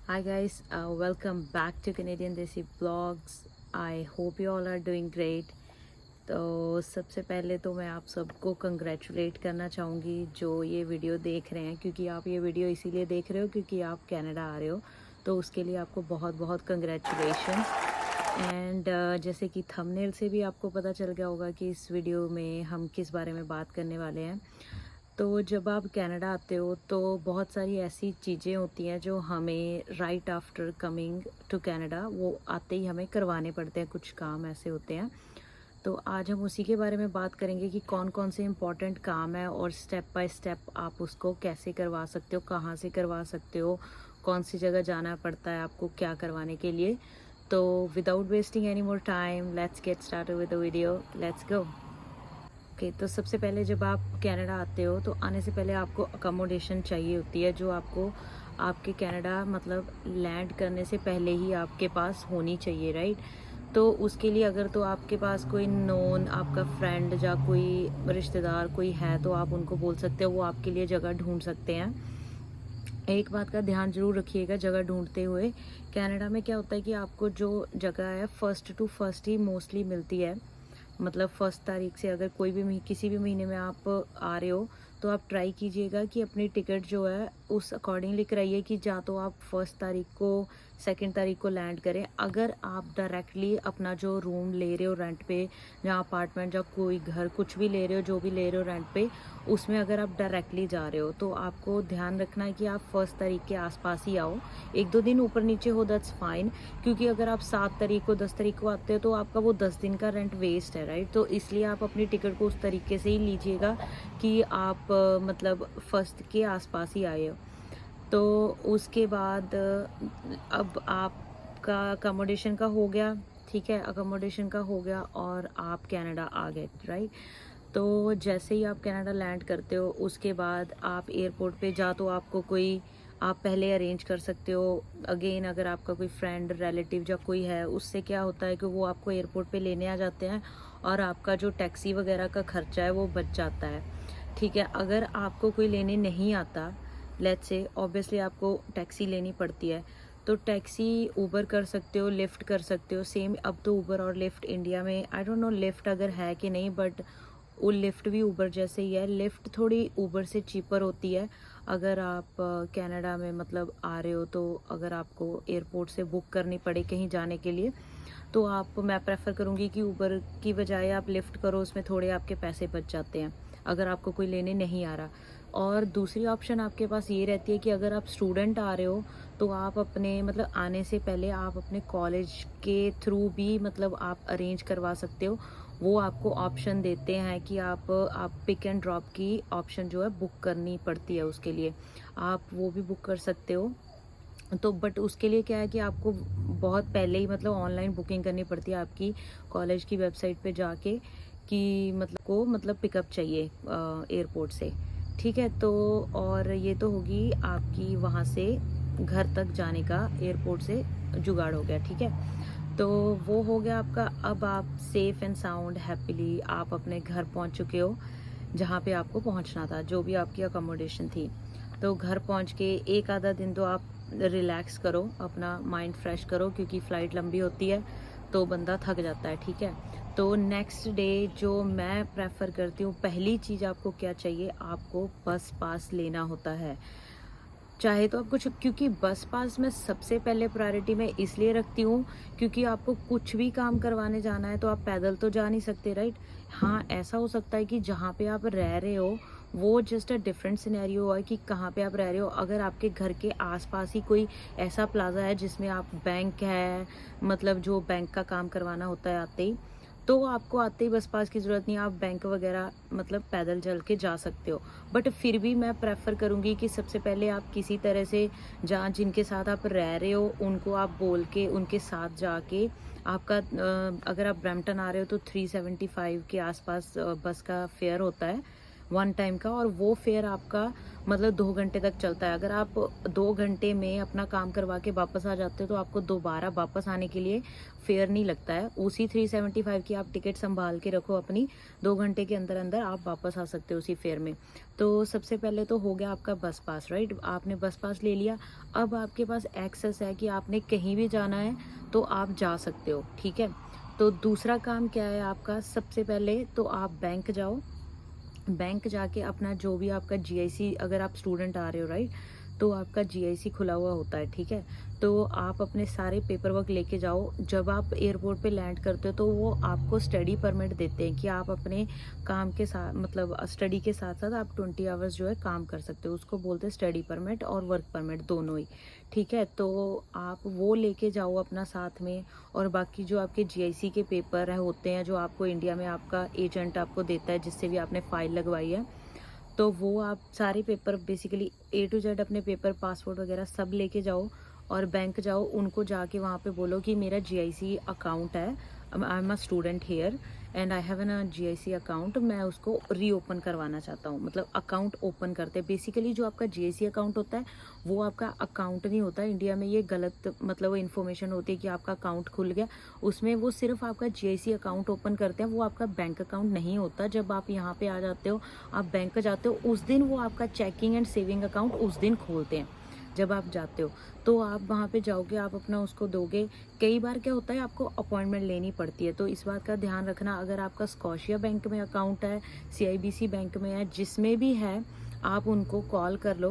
Hi guys, welcome back to Canadian Desi Vlogs. I hope you all are doing great. तो सबसे पहले तो मैं आप सबको कंग्रेचुलेट करना चाहूँगी जो ये वीडियो देख रहे हैं, क्योंकि आप ये वीडियो इसीलिए देख रहे हो क्योंकि आप कनाडा आ रहे हो। तो उसके लिए आपको बहुत बहुत कंग्रेचुलेशंस। एंड जैसे कि थंबनेल से भी आपको पता चल गया होगा कि इस वीडियो में हम किस बारे में बात करने वाले हैं। तो जब आप कनाडा आते हो तो बहुत सारी ऐसी चीज़ें होती हैं जो हमें right after coming to Canada वो आते ही हमें करवाने पड़ते हैं। कुछ काम ऐसे होते हैं, तो आज हम उसी के बारे में बात करेंगे कि कौन कौन से इम्पोर्टेंट काम है और स्टेप बाय स्टेप आप उसको कैसे करवा सकते हो, कहाँ से करवा सकते हो, कौन सी जगह जाना पड़ता है आपको क्या करवाने के लिए। तो without wasting any more time, let's get started with the video, let's go. Okay, तो सबसे पहले जब आप कनाडा आते हो तो आने से पहले आपको अकोमोडेशन चाहिए होती है, जो आपको आपके कनाडा मतलब लैंड करने से पहले ही आपके पास होनी चाहिए, राइट। तो उसके लिए अगर तो आपके पास कोई नोन आपका फ्रेंड या कोई रिश्तेदार कोई है तो आप उनको बोल सकते हो, वो आपके लिए जगह ढूंढ सकते हैं। एक बात का ध्यान जरूर रखिएगा जगह ढूंढते हुए, कनाडा में क्या होता है कि आपको जो जगह है फर्स्ट टू फर्स्ट ही मोस्टली मिलती है। मतलब फर्स्ट तारीख से अगर कोई भी किसी भी महीने में आप आ रहे हो तो आप ट्राई कीजिएगा कि अपनी टिकट जो है उस अकॉर्डिंगली कराइए कि या तो आप फर्स्ट तारीख को सेकंड तारीख को लैंड करें। अगर आप डायरेक्टली अपना जो रूम ले रहे हो रेंट पे या अपार्टमेंट या कोई घर कुछ भी ले रहे हो, जो भी ले रहे हो रेंट पे, उसमें अगर आप डायरेक्टली जा रहे हो तो आपको ध्यान रखना है कि आप फर्स्ट तारीख के आसपास ही आओ। एक दो दिन ऊपर नीचे हो दैट्स फाइन, क्योंकि अगर आप 7 तारीख को 10 तारीख को आते हो तो आपका वो 10 दिन का रेंट वेस्ट है, राइट। तो इसलिए आप अपनी टिकट को उस तरीके से ही लीजिएगा कि आप मतलब फर्स्ट के आसपास ही आए हो। तो उसके बाद अब आपका अकोमोडेशन का हो गया, ठीक है, अकोमोडेशन का हो गया और आप कनाडा आ गए, राइट। तो जैसे ही आप कनाडा लैंड करते हो उसके बाद आप एयरपोर्ट पे जा तो आपको कोई आप पहले अरेंज कर सकते हो। अगेन अगर आपका कोई फ्रेंड रिलेटिव या कोई है, उससे क्या होता है कि वो आपको एयरपोर्ट पे लेने आ जाते हैं और आपका जो टैक्सी वगैरह का खर्चा है वो बच जाता है, ठीक है। अगर आपको कोई लेने नहीं आता, लेट्स से ऑब्वियसली आपको टैक्सी लेनी पड़ती है, तो टैक्सी ऊबर कर सकते हो, लिफ्ट कर सकते हो। सेम अब तो ऊबर और लिफ्ट इंडिया में आई डोंट नो लिफ्ट अगर है कि नहीं, बट वो लिफ्ट भी ऊबर जैसे ही है। लिफ्ट थोड़ी ऊबर से चीपर होती है अगर आप कनाडा में मतलब आ रहे हो, तो अगर आपको एयरपोर्ट से बुक करनी पड़े कहीं जाने के लिए तो आप मैं प्रेफर करूँगी कि ऊबर की बजाय आप लिफ्ट करो, उसमें थोड़े आपके पैसे बच जाते हैं अगर आपको कोई लेने नहीं आ रहा। और दूसरी ऑप्शन आपके पास ये रहती है कि अगर आप स्टूडेंट आ रहे हो तो आप अपने मतलब आने से पहले आप अपने कॉलेज के थ्रू भी मतलब आप अरेंज करवा सकते हो। वो आपको ऑप्शन देते हैं कि आप पिक एंड ड्रॉप की ऑप्शन जो है बुक करनी पड़ती है, उसके लिए आप वो भी बुक कर सकते हो। तो बट उसके लिए क्या है कि आपको बहुत पहले ही मतलब ऑनलाइन बुकिंग करनी पड़ती है आपकी कॉलेज की वेबसाइट पे जाके कि मतलब पिकअप चाहिए एयरपोर्ट से, ठीक है। तो और ये तो होगी आपकी वहाँ से घर तक जाने का, एयरपोर्ट से जुगाड़ हो गया, ठीक है। तो वो हो गया आपका। अब आप सेफ एंड साउंड हैप्पीली आप अपने घर पहुँच चुके हो जहाँ पे आपको पहुँचना था, जो भी आपकी अकोमोडेशन थी। तो घर पहुँच के एक आधा दिन तो आप रिलैक्स करो, अपना माइंड फ्रेश करो, क्योंकि फ़्लाइट लंबी होती है तो बंदा थक जाता है, ठीक है। तो नेक्स्ट डे जो मैं प्रेफर करती हूँ, पहली चीज़ आपको क्या चाहिए, आपको बस पास लेना होता है। चाहे तो आप कुछ, क्योंकि बस पास में सबसे पहले प्रायोरिटी में इसलिए रखती हूँ क्योंकि आपको कुछ भी काम करवाने जाना है तो आप पैदल तो जा नहीं सकते, राइट। हाँ, ऐसा हो सकता है कि जहाँ पे आप रह रहे हो वो जस्ट अ डिफरेंट सिनेरियो है कि कहाँ पे आप रह रहे हो। अगर आपके घर के आसपास ही कोई ऐसा प्लाजा है जिसमें आप बैंक है, मतलब जो बैंक का काम करवाना होता है आते ही, तो आपको आते ही बस पास की ज़रूरत नहीं है, आप बैंक वगैरह मतलब पैदल चल के जा सकते हो। बट फिर भी मैं प्रेफर करूँगी कि सबसे पहले आप किसी तरह से जहाँ जिनके साथ आप रह रहे हो उनको आप बोल के उनके साथ जाके आपका अगर आप ब्रैम्पटन आ रहे हो तो 375 के आसपास बस का फेयर होता है वन टाइम का, और वो फेयर आपका मतलब 2 घंटे तक चलता है। अगर आप 2 घंटे में अपना काम करवा के वापस आ जाते हो तो आपको दोबारा वापस आने के लिए फेयर नहीं लगता है। उसी 375 की आप टिकट संभाल के रखो अपनी, 2 घंटे के अंदर अंदर आप वापस आ सकते हो उसी फेयर में। तो सबसे पहले तो हो गया आपका बस पास, राइट? आपने बस पास ले लिया। अब आपके पास एक्सेस है कि आपने कहीं भी जाना है तो आप जा सकते हो, ठीक है? तो दूसरा काम क्या है आपका, सबसे पहले तो आप बैंक जाओ। बैंक जाके अपना जो भी आपका जीआईसी, अगर आप स्टूडेंट आ रहे हो, राइट, तो आपका जीआईसी खुला हुआ होता है, ठीक है? तो आप अपने सारे पेपर वर्क लेके जाओ। जब आप एयरपोर्ट पे लैंड करते हो तो वो आपको स्टडी परमिट देते हैं कि आप अपने काम के साथ, मतलब स्टडी के साथ साथ आप 20 आवर्स जो है काम कर सकते हो। उसको बोलते हैं स्टडी परमिट और वर्क परमिट, दोनों ही, ठीक है? तो आप वो लेके जाओ अपना साथ में। और बाकी जो आपके जीआईसी के पेपर है होते हैं, जो आपको इंडिया में आपका एजेंट आपको देता है, जिससे भी आपने फ़ाइल लगवाई है, तो वो आप सारे paper basically A to Z अपने पेपर, पासपोर्ट वगैरह सब लेके जाओ और बैंक जाओ। उनको जाके वहाँ पे बोलो कि मेरा जीआईसी अकाउंट है, I am a student here and I have an GIC account, मैं उसको रीओपन करवाना चाहता हूँ। मतलब अकाउंट ओपन करते हैं। बेसिकली जो आपका जीआईसी अकाउंट होता है वो आपका अकाउंट नहीं होता। इंडिया में ये गलत मतलब इन्फॉर्मेशन होती है कि आपका अकाउंट खुल गया, उसमें वो सिर्फ आपका जीआईसी अकाउंट ओपन करते हैं, वो आपका बैंक अकाउंट नहीं होता। जब आप यहाँ पे आ जाते हो, आप बैंक जाते हो, उस दिन वो आपका चेकिंग एंड सेविंग अकाउंट उस दिन खोलते हैं। जब आप जाते हो तो आप वहाँ पे जाओगे, आप अपना उसको दोगे। कई बार क्या होता है, आपको अपॉइंटमेंट लेनी पड़ती है, तो इस बात का ध्यान रखना। अगर आपका स्कॉशिया बैंक में अकाउंट है, सीआईबीसी बैंक में है, जिसमें भी है, आप उनको कॉल कर लो।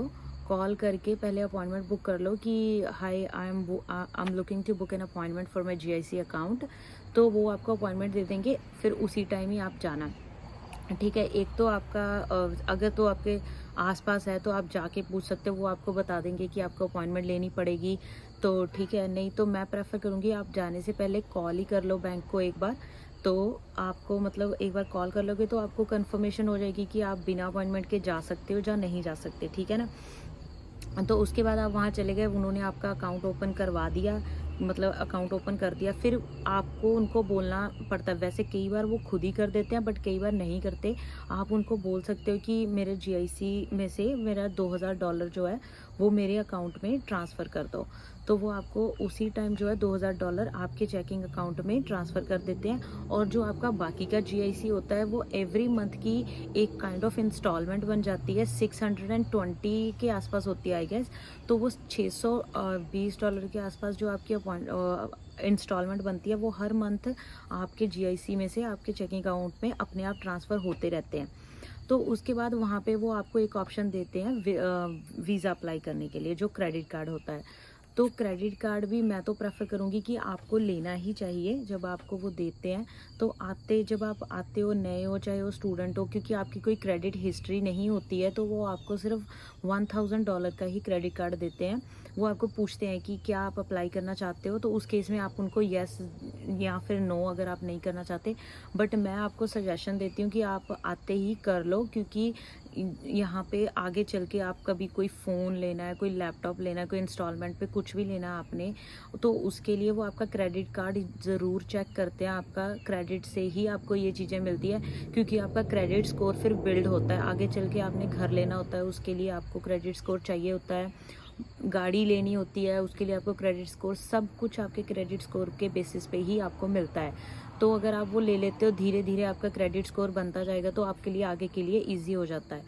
कॉल करके पहले अपॉइंटमेंट बुक कर लो कि hi I am looking to book an appointment for my GIC account. तो वो आपको अपॉइंटमेंट दे देंगे, फिर उसी टाइम ही आप जाना, ठीक है? एक तो आपका अगर तो आपके आसपास है तो आप जाके पूछ सकते हो, वो आपको बता देंगे कि आपको अपॉइंटमेंट लेनी पड़ेगी, तो ठीक है। नहीं तो मैं प्रेफर करूँगी आप जाने से पहले कॉल ही कर लो बैंक को एक बार। तो आपको मतलब एक बार कॉल कर लोगे तो आपको कंफर्मेशन हो जाएगी कि आप बिना अपॉइंटमेंट के जा सकते हो या नहीं जा सकते, ठीक है ना? तो उसके बाद आप वहाँ चले गए, उन्होंने आपका अकाउंट ओपन करवा दिया, मतलब अकाउंट ओपन कर दिया। फिर आपको उनको बोलना पड़ता है। वैसे कई बार वो खुद ही कर देते हैं, बट कई बार नहीं करते। आप उनको बोल सकते हो कि मेरे जीआईसी में से मेरा $2000 जो है वो मेरे अकाउंट में ट्रांसफ़र कर दो। तो वो आपको उसी टाइम जो है $2000 आपके चेकिंग अकाउंट में ट्रांसफ़र कर देते हैं। और जो आपका बाकी का जीआईसी होता है वो एवरी मंथ की एक काइंड ऑफ इंस्टॉलमेंट बन जाती है, 620 के आसपास होती है आई गेस। तो वो $620 के आसपास जो आपकी इंस्टॉलमेंट बनती है, वो हर मंथ आपके जीआईसी में से आपके चेकिंग अकाउंट में अपने आप ट्रांसफ़र होते रहते हैं। तो उसके बाद वहाँ पे वो आपको एक ऑप्शन देते हैं वीज़ा अप्लाई करने के लिए, जो क्रेडिट कार्ड होता है। तो क्रेडिट कार्ड भी मैं तो प्रेफर करूँगी कि आपको लेना ही चाहिए जब आपको वो देते हैं। तो जब आप आते हो, नए हो चाहे वो स्टूडेंट हो, क्योंकि आपकी कोई क्रेडिट हिस्ट्री नहीं होती है, तो वो आपको सिर्फ $1000 का ही क्रेडिट कार्ड देते हैं। वो आपको पूछते हैं कि क्या आप अप्लाई करना चाहते हो, तो उस केस में आप उनको येस या फिर नो अगर आप नहीं करना चाहते। बट मैं आपको सजेशन देती हूँ कि आप आते ही कर लो, क्योंकि यहाँ पे आगे चल के आप कभी कोई फ़ोन लेना है, कोई लैपटॉप लेना है, कोई इंस्टॉलमेंट पे कुछ भी लेना है आपने, तो उसके लिए वो आपका क्रेडिट कार्ड ज़रूर चेक करते हैं। आपका क्रेडिट से ही आपको ये चीज़ें मिलती है, क्योंकि आपका क्रेडिट स्कोर फिर बिल्ड होता है। आगे चल के आपने घर लेना होता है, उसके लिए आपको क्रेडिट स्कोर चाहिए होता है। गाड़ी लेनी होती है, उसके लिए आपको क्रेडिट स्कोर, सब कुछ आपके क्रेडिट स्कोर के बेसिस पे ही आपको मिलता है। तो अगर आप वो ले लेते हो, धीरे धीरे आपका क्रेडिट स्कोर बनता जाएगा, तो आपके लिए आगे के लिए ईजी हो जाता है,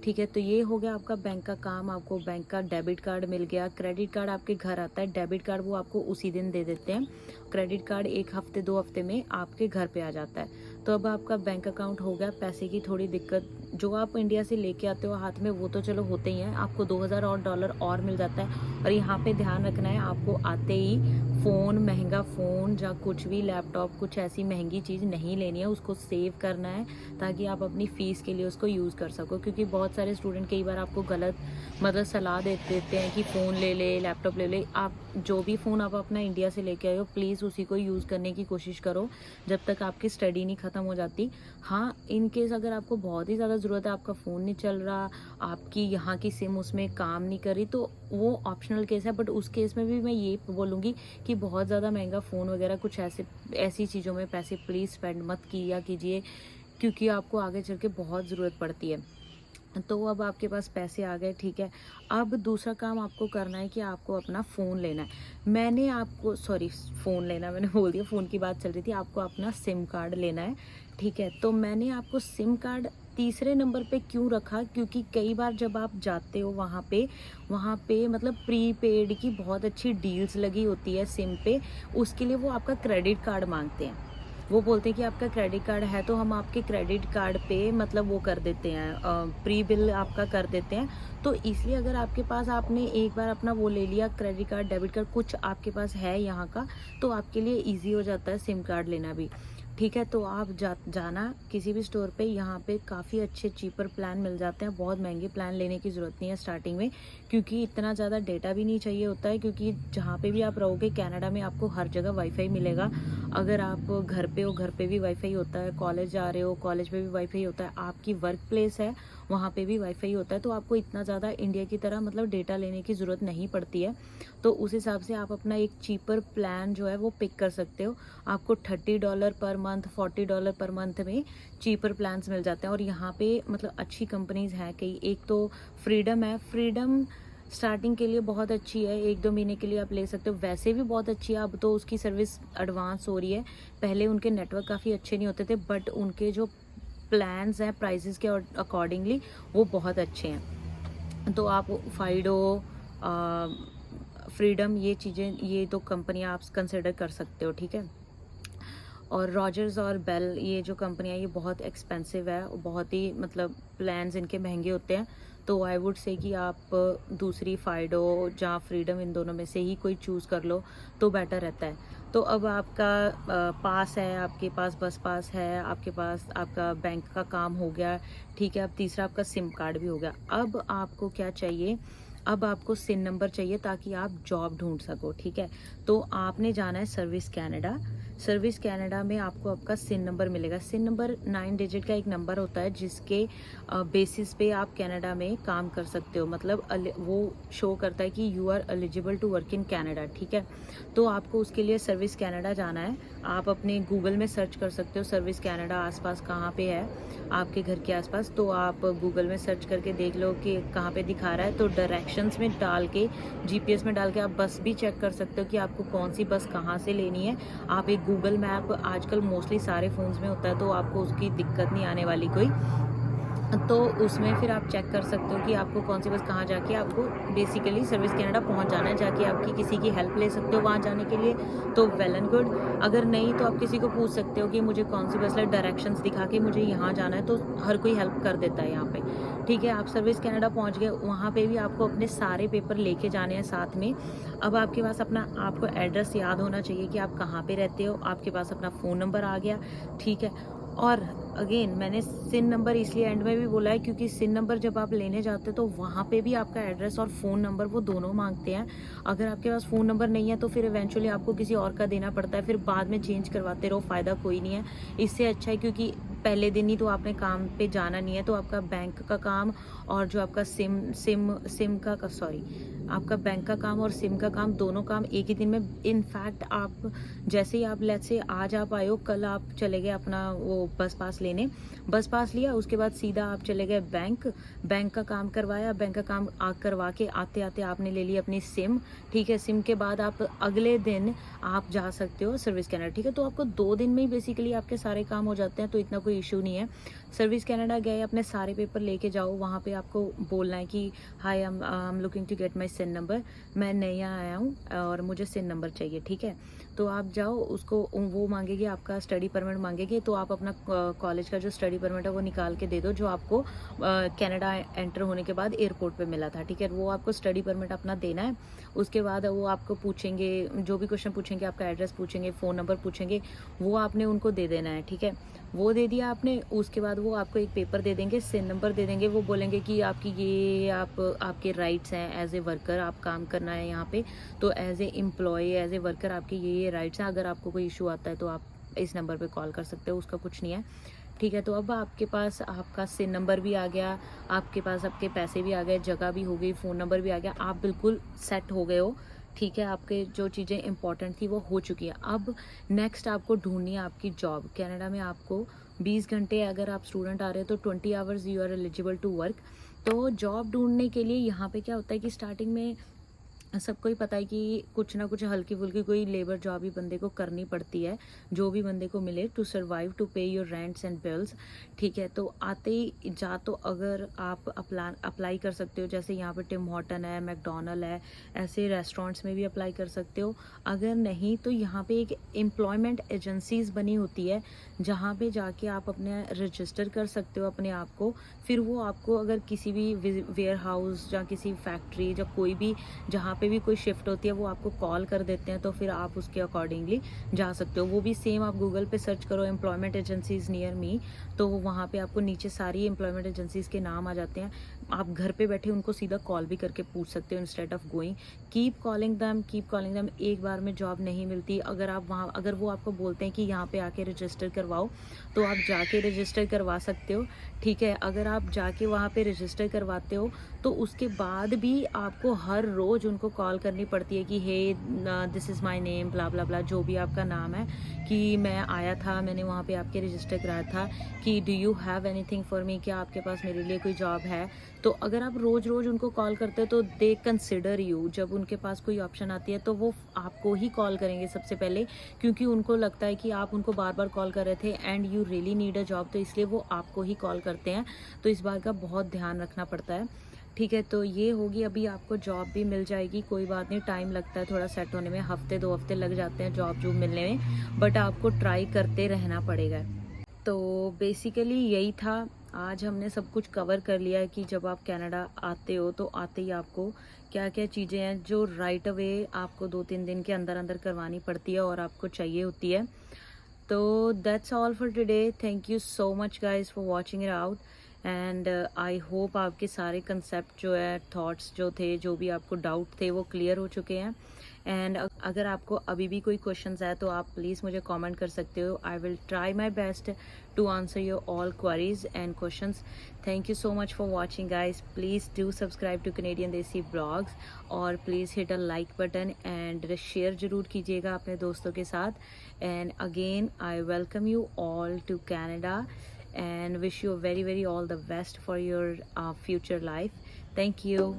ठीक है? तो ये हो गया आपका बैंक का काम। आपको बैंक का डेबिट कार्ड मिल गया। क्रेडिट कार्ड आपके घर आता है, डेबिट कार्ड वो आपको उसी दिन दे देते हैं। क्रेडिट कार्ड 1 हफ्ते 2 हफ्ते में आपके घर पे आ जाता है। तो अब आपका बैंक अकाउंट हो गया। पैसे की थोड़ी दिक्कत, जो आप इंडिया से लेके आते हो हाथ में, वो तो चलो होते ही हैं, आपको $2000 और मिल जाता है। और यहाँ पे ध्यान रखना है, आपको आते ही फ़ोन, महंगा फ़ोन या कुछ भी लैपटॉप, कुछ ऐसी महंगी चीज़ नहीं लेनी है, उसको सेव करना है ताकि आप अपनी फ़ीस के लिए उसको यूज़ कर सको। क्योंकि बहुत सारे स्टूडेंट कई बार आपको गलत मतलब सलाह दे देते हैं कि फ़ोन ले ले, लैपटॉप ले ले। आप जो भी फ़ोन आप अपना इंडिया से लेके आए हो, प्लीज़ उसी को यूज़ करने की कोशिश करो जब तक आपकी स्टडी नहीं ख़त्म हो जाती। हाँ, इन केस अगर आपको बहुत ही ज़्यादा ज़रूरत है, आपका फ़ोन नहीं चल रहा, आपकी यहाँ की सिम उसमें काम नहीं कर रही, तो वो ऑप्शनल केस है। बट उस केस में भी मैं ये बोलूँगी कि बहुत ज़्यादा महंगा फ़ोन वगैरह कुछ ऐसी चीज़ों में पैसे प्लीज़ स्पेंड मत किया कीजिए, क्योंकि आपको आगे चल के बहुत ज़रूरत पड़ती है। तो अब आपके पास पैसे आ गए, ठीक है। अब दूसरा काम आपको करना है कि आपको अपना फ़ोन लेना है। मैंने आपको सॉरी फ़ोन लेना मैंने बोल दिया, फ़ोन की बात चल रही थी। आपको अपना सिम कार्ड लेना है, ठीक है। तो मैंने आपको सिम कार्ड तीसरे नंबर पे क्यों रखा, क्योंकि कई बार जब आप जाते हो वहाँ पे मतलब प्रीपेड की बहुत अच्छी डील्स लगी होती है सिम पे। उसके लिए वो आपका क्रेडिट कार्ड माँगते हैं। वो बोलते हैं कि आपका क्रेडिट कार्ड है तो हम आपके क्रेडिट कार्ड पे मतलब वो कर देते हैं, प्री बिल आपका कर देते हैं। तो इसलिए अगर आपके पास आपने एक बार अपना वो ले लिया क्रेडिट कार्ड, डेबिट कार्ड कुछ आपके पास है यहाँ का, तो आपके लिए ईज़ी हो जाता है सिम कार्ड लेना भी, ठीक है। तो आप जाना किसी भी स्टोर पे, यहाँ पे काफ़ी अच्छे चीपर प्लान मिल जाते हैं। बहुत महंगे प्लान लेने की ज़रूरत नहीं है स्टार्टिंग में, क्योंकि इतना ज़्यादा डेटा भी नहीं चाहिए होता है, क्योंकि जहाँ पे भी आप रहोगे कनाडा में आपको हर जगह वाईफाई मिलेगा। अगर आप घर पे हो, घर पे भी वाईफाई होता है, कॉलेज जा रहे हो, कॉलेज में भी वाईफाई होता है, आपकी वर्क प्लेस है वहाँ पे भी वाईफाई होता है। तो आपको इतना ज़्यादा इंडिया की तरह मतलब डेटा लेने की ज़रूरत नहीं पड़ती है। तो उस हिसाब से आप अपना एक चीपर प्लान जो है वो पिक कर सकते हो। आपको $30 पर मंथ, $40 पर मंथ में चीपर प्लान्स मिल जाते हैं। और यहाँ पे मतलब अच्छी कंपनीज़ हैं कई। एक तो फ्रीडम है, फ्रीडम स्टार्टिंग के लिए बहुत अच्छी है, 1-2 महीने के लिए आप ले सकते हो। वैसे भी बहुत अच्छी है, अब तो उसकी सर्विस एडवांस हो रही है। पहले उनके नेटवर्क काफ़ी अच्छे नहीं होते थे, बट उनके जो प्लान्स हैं प्राइसेस के अकॉर्डिंगली वो बहुत अच्छे हैं। तो आप फाइडो, फ्रीडम, ये चीज़ें, ये दो कंपनियां आप कंसिडर कर सकते हो, ठीक है। और रॉजर्स और बेल, ये जो कंपनियां ये बहुत एक्सपेंसिव है, बहुत ही मतलब प्लान्स इनके महंगे होते हैं। तो आई वुड से कि आप दूसरी फाइडो या फ्रीडम, इन दोनों में से ही कोई चूज़ कर लो तो बेटर रहता है। तो अब आपका पास है, आपके पास बस पास है, आपके पास आपका बैंक का काम हो गया, ठीक है। अब तीसरा आपका सिम कार्ड भी हो गया। अब आपको क्या चाहिए, अब आपको सिन नंबर चाहिए ताकि आप जॉब ढूंढ सको, ठीक है। तो आपने जाना है सर्विस कनाडा। सर्विस कनाडा में आपको आपका सिन नंबर मिलेगा। सिन नंबर 9 डिजिट का एक नंबर होता है जिसके बेसिस पे आप कनाडा में काम कर सकते हो। मतलब वो शो करता है कि you are eligible to work in Canada, ठीक है। तो आपको उसके लिए सर्विस कनाडा जाना है। आप अपने गूगल में सर्च कर सकते हो सर्विस कनाडा आसपास कहाँ पे है, आपके घर के आसपास। तो आप गूगल में सर्च करके देख लो कि कहाँ पे दिखा रहा है। तो डायरेक्शंस में डाल के, जीपीएस में डाल के आप बस भी चेक कर सकते हो कि आपको कौन सी बस कहाँ से लेनी है। आप एक गूगल मैप आजकल मोस्टली सारे फ़ोन्स में होता है, तो आपको उसकी दिक्कत नहीं आने वाली कोई। तो उसमें फिर आप चेक कर सकते हो कि आपको कौन सी बस कहाँ जाके आपको बेसिकली सर्विस कनाडा पहुँच जाना है। जाके आपकी किसी की हेल्प ले सकते हो वहाँ जाने के लिए, तो वेल एंड गुड। अगर नहीं तो आप किसी को पूछ सकते हो कि मुझे कौन सी बस है, डायरेक्शंस दिखा के मुझे यहाँ जाना है, तो हर कोई हेल्प कर देता है यहाँ पे, ठीक है। आप सर्विस कनाडा पहुँच गए, वहाँ पे भी आपको अपने सारे पेपर लेके जाने हैं साथ में। अब आपके पास अपना, आपको एड्रेस याद होना चाहिए कि आप कहाँ पे रहते हो, आपके पास अपना फ़ोन नंबर आ गया, ठीक है। और अगेन मैंने सिन नंबर इसलिए एंड में भी बोला है क्योंकि सिन नंबर जब आप लेने जाते हो तो वहाँ पे भी आपका एड्रेस और फ़ोन नंबर वो दोनों मांगते हैं। अगर आपके पास फ़ोन नंबर नहीं है तो फिर इवेंचुअली आपको किसी और का देना पड़ता है, फिर बाद में चेंज करवाते रहो, फ़ायदा कोई नहीं है। इससे अच्छा है, क्योंकि पहले दिन ही तो आपने काम पे जाना नहीं है, तो आपका बैंक का काम और जो आपका आपका बैंक का काम और सिम का काम, दोनों काम एक ही दिन में। इनफैक्ट आप जैसे ही आप लेट्स से आज आप आए हो, कल आप चले गए अपना वो बस पास लेने, बस पास लिया, उसके बाद सीधा आप चले गए बैंक का काम करवाया, बैंक का काम करवा के आते आते आपने ले ली अपनी सिम, ठीक है। सिम के बाद आप अगले दिन आप जा सकते हो सर्विस कनाडा, ठीक है। तो आपको 2 दिन में ही बेसिकली आपके सारे काम हो जाते हैं, तो इतना कोई इशू नहीं है। सर्विस कनाडा गए, अपने सारे पेपर लेके जाओ, वहाँ पे आपको बोलना है कि hi, I am looking to get my SIN number, मैं नया आया हूँ और मुझे सिन नंबर चाहिए, ठीक है। तो आप जाओ, उसको वो मांगेगी, आपका स्टडी परमिट मांगेगी, तो आप अपना कॉलेज का जो स्टडी परमिट है वो निकाल के दे दो, जो आपको कनाडा एंटर होने के बाद एयरपोर्ट पे मिला था, ठीक है। वो आपको स्टडी परमिट अपना देना है। उसके बाद वो आपको पूछेंगे, जो भी क्वेश्चन पूछेंगे, आपका एड्रेस पूछेंगे, फ़ोन नंबर पूछेंगे, वो आपने उनको दे देना है, ठीक है। वो दे दिया आपने, उसके बाद वो आपको एक पेपर दे देंगे, सिन नंबर दे देंगे। वो बोलेंगे कि आपकी ये आपके राइट्स हैं, एज ए वर्कर आप काम करना है यहाँ पे, तो as a employee, as a worker आपके ये राइट्स हैं। अगर आपको कोई इशू आता है तो आप इस नंबर पे कॉल कर सकते हो, उसका कुछ नहीं है, ठीक है। तो अब आपके पास आपका सिन नंबर भी आ गया, आपके पास आपके पैसे भी आ गए, जगह भी हो गई, फ़ोन नंबर भी आ गया, आप बिल्कुल सेट हो गए हो, ठीक है। आपके जो चीज़ें इंपॉर्टेंट थी वो हो चुकी है। अब नेक्स्ट आपको ढूंढनी है आपकी जॉब। कनाडा में आपको 20 घंटे अगर आप स्टूडेंट आ रहे हो तो 20 hours you are eligible to work. तो जॉब ढूंढने के लिए यहाँ पे क्या होता है कि स्टार्टिंग में सबको ही पता है कि कुछ ना कुछ हल्की फुल्की कोई लेबर जॉब ही बंदे को करनी पड़ती है, जो भी बंदे को मिले टू सर्वाइव, टू पे योर रेंट्स एंड बिल्स। ठीक है, तो आते ही जा तो अगर आप अप्लाई कर सकते हो, जैसे यहाँ पे टिम हॉर्टन है, मैकडोनल्ड है, ऐसे रेस्टोरेंट्स में भी अप्लाई कर सकते हो। अगर नहीं तो यहाँ पे एक एम्प्लॉयमेंट एजेंसीज बनी होती है, जहाँ पे जाके आप अपने रजिस्टर कर सकते हो अपने आप को। फिर वो आपको अगर किसी भी वेयर हाउस या किसी फैक्ट्री या कोई भी जहाँ पे भी कोई शिफ्ट होती है वो आपको कॉल कर देते हैं, तो फिर आप उसके अकॉर्डिंगली जा सकते हो। वो भी सेम आप गूगल पे सर्च करो एम्प्लॉयमेंट एजेंसीज नियर मी, तो वहाँ पे आपको नीचे सारी एम्प्लॉयमेंट एजेंसीज के नाम आ जाते हैं। आप घर पे बैठे उनको सीधा कॉल भी करके पूछ सकते हो instead of going. Keep calling them. एक बार में जॉब नहीं मिलती। अगर आप वहाँ, अगर वो आपको बोलते हैं कि यहाँ पे आके रजिस्टर करवाओ, तो आप जाके रजिस्टर करवा सकते हो। ठीक है, अगर आप जाके वहाँ पे रजिस्टर करवाते हो तो उसके बाद भी आपको हर रोज़ उनको कॉल करनी पड़ती है कि हे दिस इज़ माय नेम ब्ला ब्ला ब्ला, जो भी आपका नाम है, कि मैं आया था, मैंने वहाँ पे आपके रजिस्टर कराया था, कि do you have anything for me, क्या आपके पास मेरे लिए कोई जॉब है। तो अगर आप रोज़ रोज़ उनको कॉल करते हो तो दे कंसिडर यू। जब उनके पास कोई ऑप्शन आती है तो वो आपको ही कॉल करेंगे सबसे पहले, क्योंकि उनको लगता है कि आप उनको बार बार कॉल कर रहे थे and you really need a job, तो इसलिए वो आपको ही कॉल करते हैं। तो इस बात का बहुत ध्यान रखना पड़ता है। ठीक है, तो ये होगी, अभी आपको जॉब भी मिल जाएगी, कोई बात नहीं, टाइम लगता है थोड़ा सेट होने में, हफ्ते 2 हफ्ते लग जाते हैं जॉब मिलने में, बट आपको ट्राई करते रहना पड़ेगा। तो बेसिकली यही था, आज हमने सब कुछ कवर कर लिया है कि जब आप कनाडा आते हो तो आते ही आपको क्या क्या चीज़ें हैं जो राइट अवे आपको 2-3 दिन के अंदर अंदर करवानी पड़ती है और आपको चाहिए होती है। तो that's all for today. Thank you so much guys for watching it out, and I hope आपके सारे कंसेप्ट जो है, थॉट्स जो थे, जो भी आपको डाउट थे, वो क्लियर हो चुके हैं। एंड अगर आपको अभी भी कोई क्वेश्चंस है तो आप प्लीज़ मुझे कमेंट कर सकते हो। I will try my best to answer your all queries and questions. Thank you so much for watching guys. Please do subscribe to Canadian Desi blogs, और please hit a like button and share ज़रूर कीजिएगा अपने दोस्तों के साथ। And again I welcome you all to Canada and wish you very all the best for your future life. Thank you.